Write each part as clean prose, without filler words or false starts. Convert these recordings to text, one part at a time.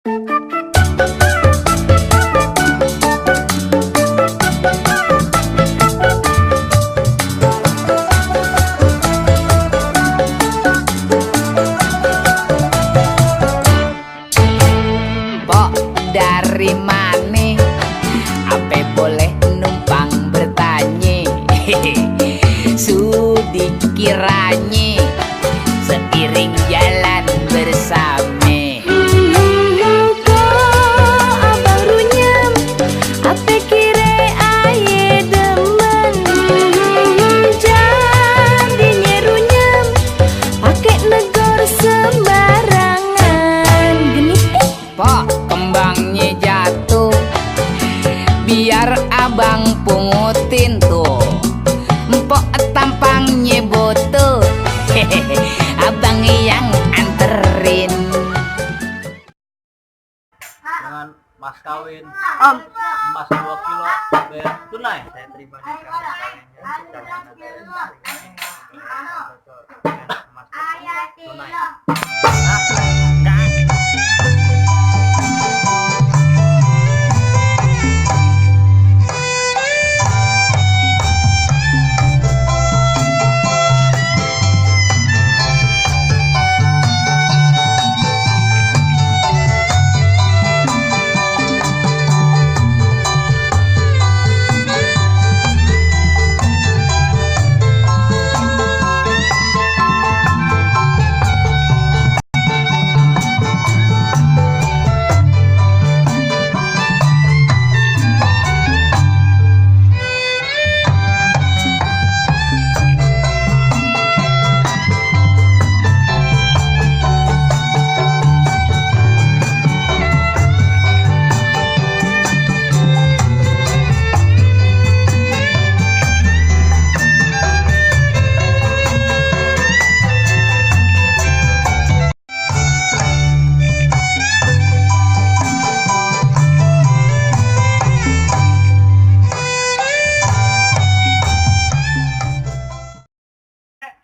Pok dari mana? Apa boleh numpang bertanya? Sudi kiranya seiring jalan bersama. Abang runyam, apa kira aye demen? Jadinya runyam, pakai negor sembarangan. Geni Pok kembangnya jatuh, biar abang pungutin tuh. Mpok tampangnya butuh, abang yang anterin. Dengan mas kawin emas 2 kilo bayar tunai, saya terima nih emas tunai.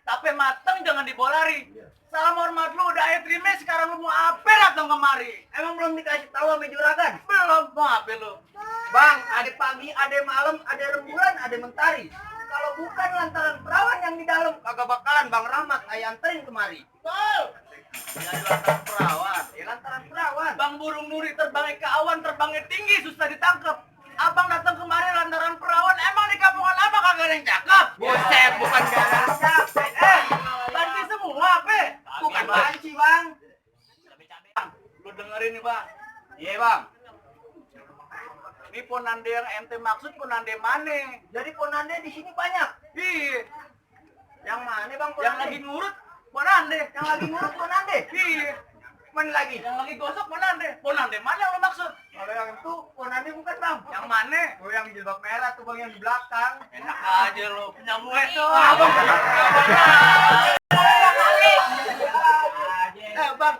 Tapi mateng jangan dibolari. Salam hormat lu udah air terima, sekarang lu mau apa datang kemari? Emang belum dikasih tahu sama juragan? Belum, mau apa lu? Bang, ada pagi, ada malam, ada rembulan, ada mentari. Kalau bukan lantaran perawan yang di dalam, kagak bakalan Bang Rahmat ayah anterin kemari. Betul. Ya lantaran perawan. Ya lantaran perawan. Bang burung nuri terbangnya ke awan, terbangnya tinggi, susah ditangkap. Abang datang kemari lantaran perawan, emang di kampungan apa kagak ada yang cakep? Buset, bukan kagak ada yang cakep. Banci semua, apa? Bukan banci, Bang. Bang, lu dengerin nih, Bang. Iya, Bang. Ini ponande yang ente maksud ponande mana? Jadi ponande di sini banyak. Iya. Yang mana, Bang? Ponande? Yang lagi ngurut ponande. Yang lagi ngurut ponande? Iya. Mana lagi? Yang lagi gosok ponande. Ponande mana yang lo maksud? Kalau yang itu ponande bukan, Bang. Yang mana? Oh, yang jilbab merah tuh, Bang, yang di belakang. Enak aja lo, punya muet tuh. Abang. Bang,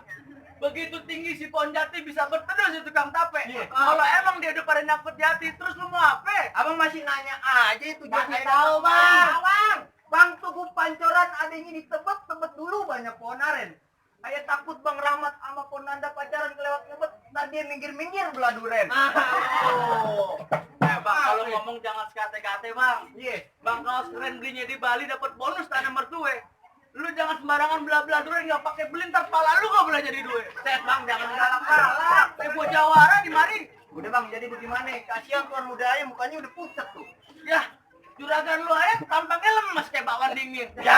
begitu tinggi si pohon jati bisa berteduh si tukang tape. Kalau emang dia udah pada nyangkut jati, terus lu mau apa? Abang masih nanya aja itu jati. Tahu, Bang. Bang, tugu pancoran adanya ditebet dulu banyak pohon aren. Kayak takut Bang Rahmat sama ponanda pacaran kelewat ngebet, ntar dia minggir-minggir belah duren. Bang, kalau ngomong jangan sekate-kate, Bang. Iya. Bang, kaos keren belinya di Bali dapat bonus tanah mertue. Lu jangan sembarangan belah-belah duren, nggak pakai beli, ntar pala lu nggak boleh jadi duit. Set, Bang, jangan galak-galak. Buat jawara di mari. Udah, Bang, jadi bagaimana? Kasihan tuan mudanya mukanya udah pucat tuh. Ya, juragan lu aja tampangnya lemes kayak bakwan dingin. Ya.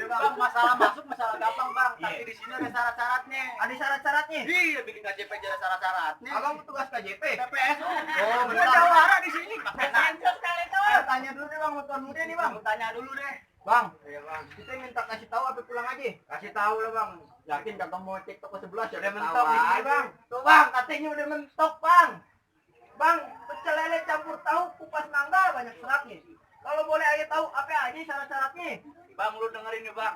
Bang, masalah masuk masalah gampang, Bang. Tapi di sini ada syarat-syaratnya. Ada syarat-syaratnya? Iya, bikin KJP jadi syarat-syaratnya. Abang petugas KJP? TPS. Oh, bentar. Jawara di sini. Pakai sensor sekali tuh. Tanya dulu deh, Bang, tuan muda nih, Bang. Tanya dulu deh. Bang, iya, Bang. Kita minta kasih tahu apa pulang aja? Kasih tahu lah, Bang. Yakin ketemu cek toko sebelah udah mentok di sini, Bang. Tuh, Bang, katanya udah mentok, Bang. Bang, pecel lele campur tahu kupas nangka banyak seratnya. Kalau boleh aja tahu apa aja syarat-syaratnya. Bang, lu dengerin nih, Bang.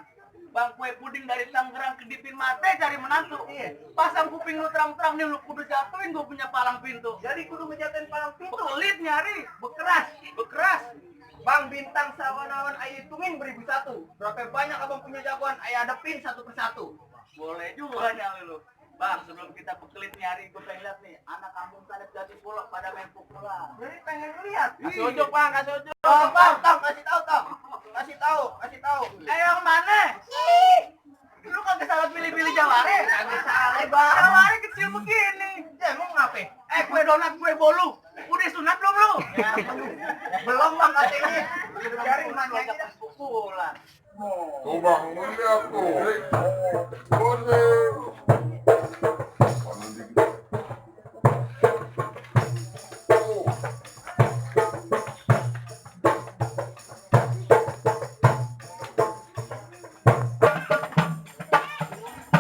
Bang, kue puding dari Tangerang kedipin mate cari menantu. Iya. Pasang kuping lu terang-terang nih, lu kudu jatuhin gua punya palang pintu. Jadi kudu ngejatuhin palang pintu. Bekelit nyari, bekeras. Bang, bintang sawan-awan ayo hitungin 1001. Berapa banyak abang punya jagoan ayo hadapin satu persatu. Boleh juga nyali lu. Bang, sebelum kita bekelit nih hari, gue pengen lihat nih anak kampung Sadap Jati Pulau pada main pukula. Jadi pengen lihat. Kasih ojok bang, kasih ojok. Tong, kasih tahu tong, kasih tahu. Yang mana? Lu kagak salah pilih-pilih jaware. Kagak salah bang. Jaware kecil begini. Ya emang ngapain? Kue donat, kue bolu. Udah sunat belum lu? Ya, belum bang katanya. Cari mana aja pukulan. Tuh bang, lihat tuh. Kuning. Panen dikit. Tuh.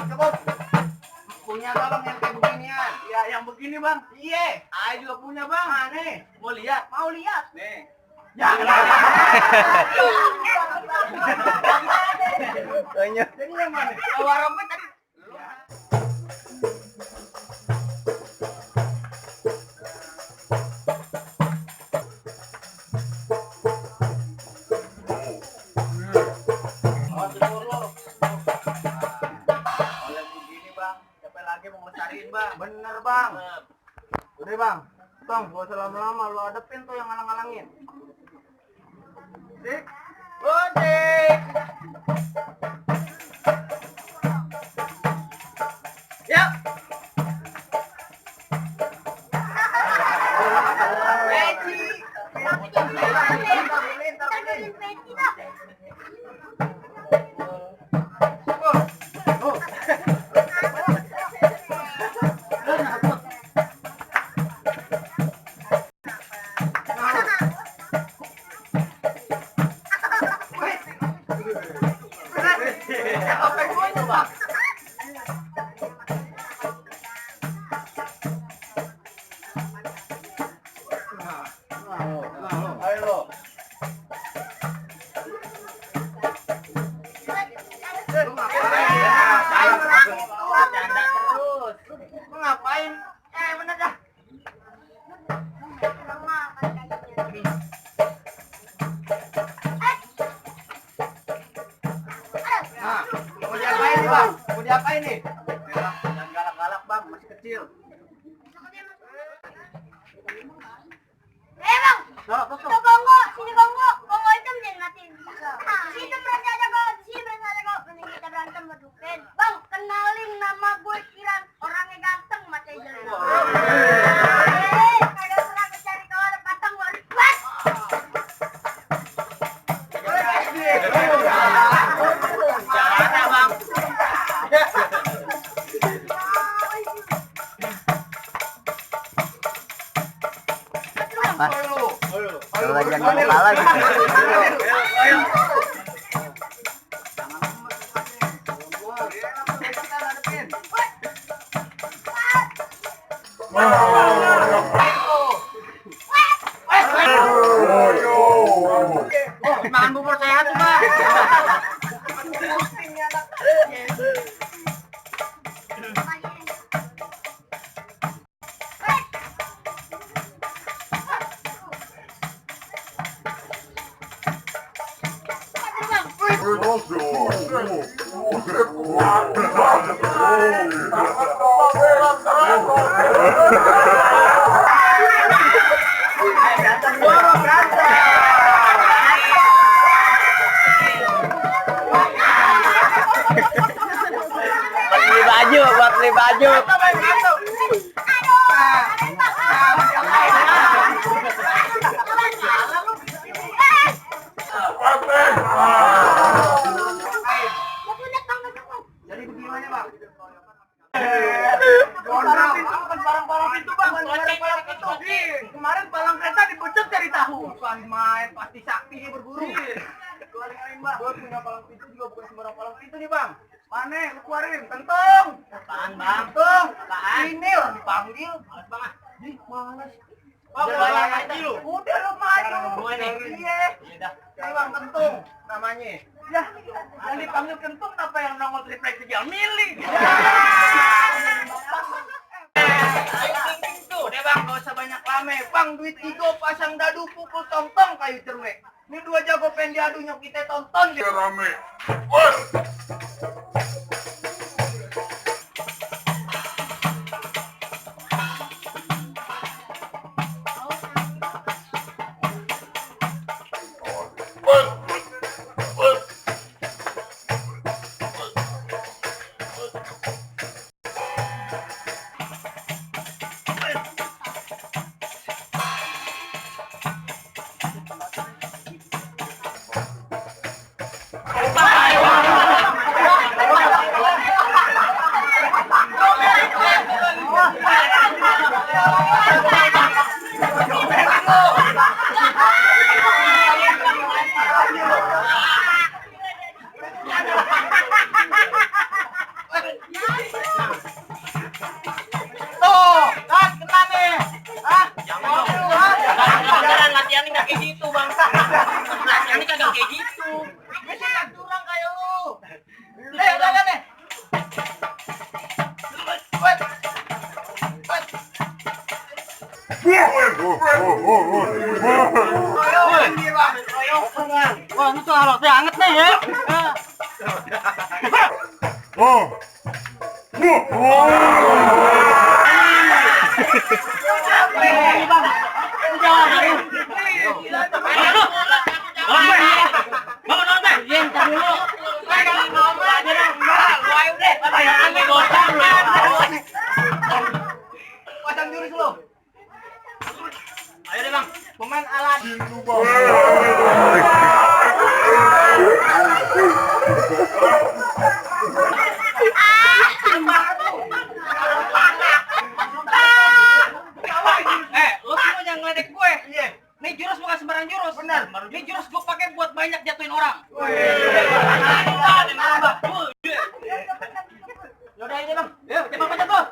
Cukup. Punya gak bang yang kayak beginian? Ya yang begini bang. Iya. Saya juga punya bang. Nih. Mau lihat? Mau lihat. Nih. Jangan. Jadi yang mana? Warungnya tadi. Oh, syukur lo. Oleh begini bang, capek lagi mau ngelestariin bang. Bener bang. Udah bang, tong, gak usah lama-lama, lo adepin tuh yang ngalang-ngalangin. Dik, Dik. Yuk. Peci. Ayo. Ngapain? Bener dah. Nah, mau diapain nih bang? Mau diapain nih? Jangan galak-galak bang, masih kecil. Bang, Tuh. itu Kongo, sini Kongo, Kongo hitam jangan matiin. Situ berarti ada kok, sini berarti ada kok. Mending kita berantem berduken. Bang, kenalin nama gue Kiran, orangnya ganteng matanya jelek. Kagak pernah cari kawan patang waris buat. Jangan bang. Kalau lagi yang kepala gitu. Makan bubur sehat tuh bang. Buat beli baju. Jadi bagaimana bang? Barang-barang itu bang, barang-barang itu. Kemarin palang kereta dipucuk cari tahu. Bukan main, pasti sakti dia berburu. Keluarin bang. Gue punya palang pintu juga bukan sembarang palang pintu nih bang. Mana? Lu keluarin, kentung. Apaan bang? Kentung. Ini lah dipanggil. Males banget. Males. Bang, udah maju lu. Udah lu maju. Gue nih. Iya. Ini bang kentung namanya. Ya, yang dipanggil kentung apa yang nongol triplek tinggal milih. Udah bang, gak usah banyak lame. Bang, duit igo pasang dadu pukul tong-tong kayu cermek. Ini dua jago pengen diadu nyok kita tonton. Rame. Wah, itu harusnya anget nih ya. Pasang jurus lo. Ayo deh bang, pemain alat. Lo semua jangan ngeledek gue. Nih jurus bukan sembarang jurus. Benar. Nih jurus gue pakai buat banyak jatuhin orang. Yaudah ini bang. Yuk, cepat pencet tuh.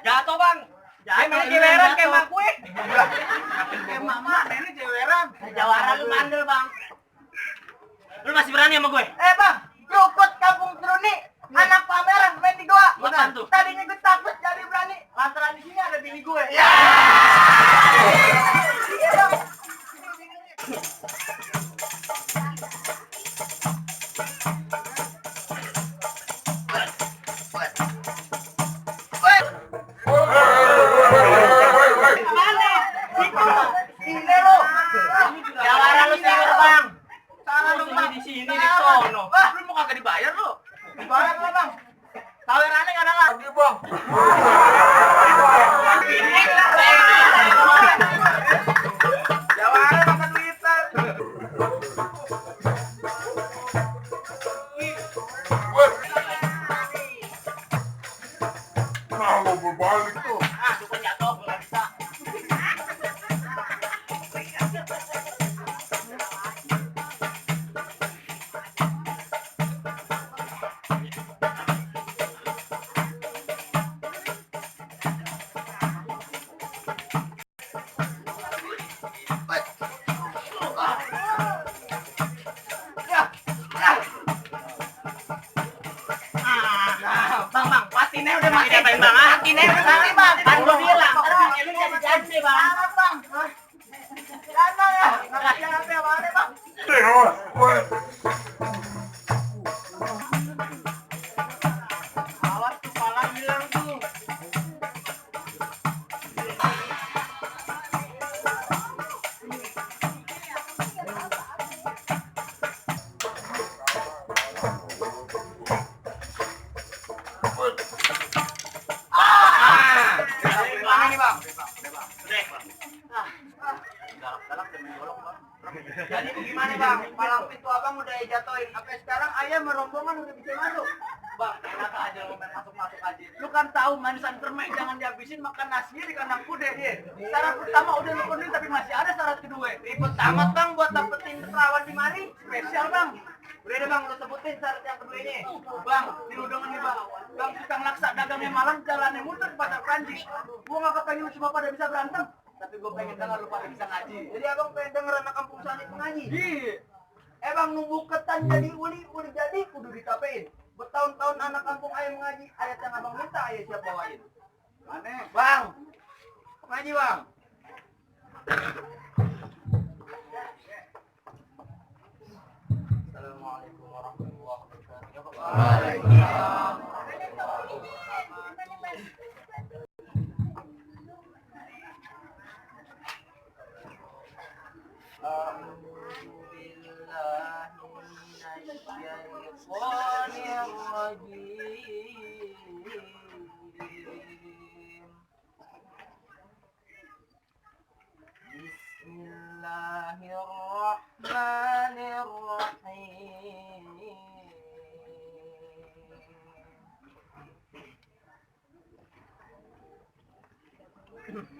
Jatuh bang. Jangan main jeweran kayak mak gue. Kayak mama, ini jeweran. Jawara lu bandel bang. Lu masih berani sama gue? Bang, Krukut Kampung Seruni, anak pameran main di goa. Apaan tuh? Tadinya gue takut jadi berani, lantaran di sini ada bini gue. Ya. Iya bang. Ini lo. Jawara lu siur bang. Salah lu bang. Di sini di sono. Wah, lu mau kagak dibayar lu? Bayar lo bang. Tawarannya nggak ada lah. Lagi bang. Jawara makan duitan. Nah, lo berbalik tuh. Ah, dukun jatuh, nggak bisa. Bang, patinnya udah mati. Bang, patinnya udah mati, Bang. Kan gua bilang, ini jadi janji, Bang. Bang. Jangan ya. Jangan apa ya bang. Awas kepala bilang tuh. Jadi gimana bang? Malam itu abang udah jatuhin. Sampai sekarang ayam merombongan udah bisa masuk. Bang, enak aja lo main masuk-masuk aja. Lu kan tahu manisan permen jangan dihabisin, makan nasinya di kandang kuda dia. Syarat pertama udah lu penuhin tapi masih ada syarat kedua. Ribet amat bang buat dapetin perawan di mari. Spesial bang. Udah deh bang, lu sebutin syarat yang kedua ini. Bang, di udang nih bang. Bang tukang laksa dagangnya malam, jalannya muter ke pasar Prancis. Gua gak kepengen lu semua pada bisa berantem. Tapi gue pengen denger lu pada bisa ngaji. Jadi abang pengen denger anak kampung sana itu ngaji? Iya. Bang nunggu ketan jadi uli jadi kudu ditapein. Bertahun-tahun anak kampung ayam ngaji, ayat yang abang minta ayat siap bawain. Aneh. Bang, ngaji bang. Assalamualaikum warahmatullahi wabarakatuh. Waalaikumsalam. Bismillahirrahmanirrahim.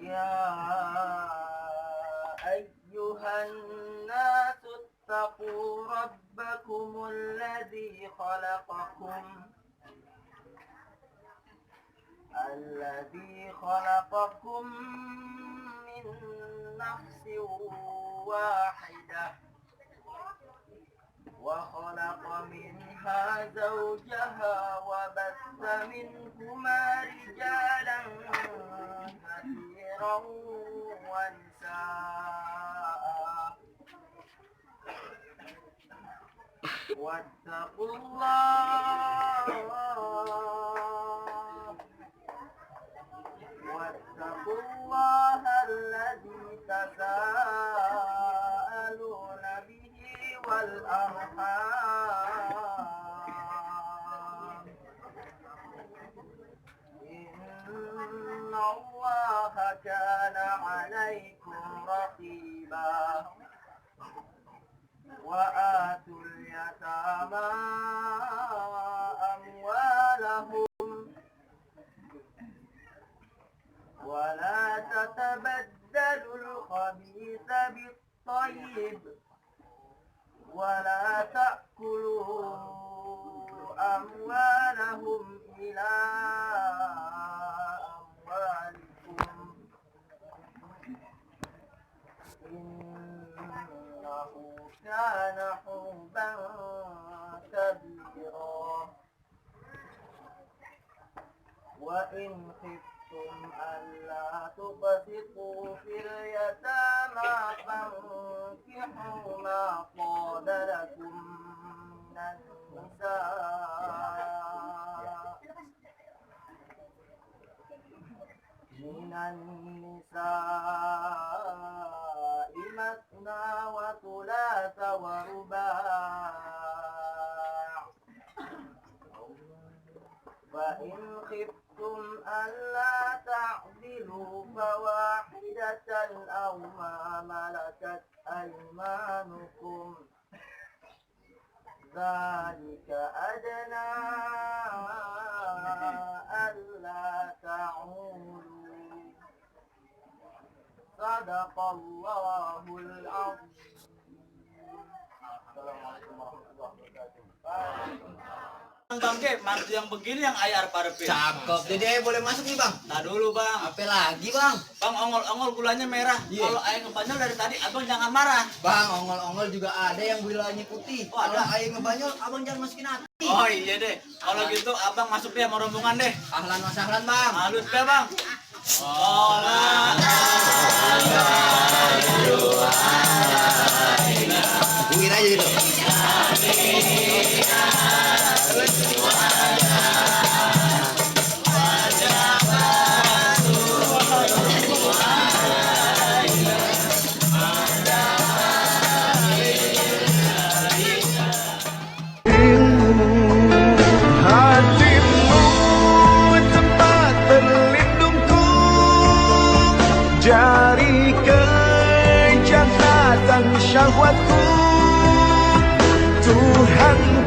Ya ayyuhan nasu ittaqu rabbakumul ladzi khalaqakum الذي خلقكم من نفس واحدة وخلق منها زوجها وبث منهما رجالا كثيرا ونساء واتقوا الله الذي تساءلون به والأرحام إن الله كان عليكم رقيبا وآتوا اليتامى أموالهم ولا تتبدلوا الخبيث بالطيب ولا تأكلوا أموالهم إلى أموالكم إنه كان حوبا كبيرا وإن خفتم ألا تقسطوا في اليتامى فانكحوا ما طاب لكم من النساء مثنى وثلاث ورباع فإن خفتم ألا تعدلوا فواحدة أو ما ملكت أيمانكم ذلك أدنى ألا تعولوا صدق الله العظيم. Assalamualaikum warahmatullahi wabarakatuh. Bang Ge, mantu yang begini yang ayar parepin. Cakep. Dede boleh masuk nih bang. Nah dulu bang. Apa lagi bang? Bang ongol-ongol gulanya merah. Iya. Kalau ayah ngebanyol dari tadi, abang jangan marah. Bang, ongol-ongol juga ada yang gulanya putih. Oh, ada. Kalau ayah ngebanyol, abang jangan masukin hati. Oh iya deh. Kalau gitu abang masuk deh sama rombongan deh. Ahlan wa sahlan bang. Halus deh bang. Dengerin aja gitu. Hatimu tempat berlindungku dari kejahatan syahwatku. Tuhan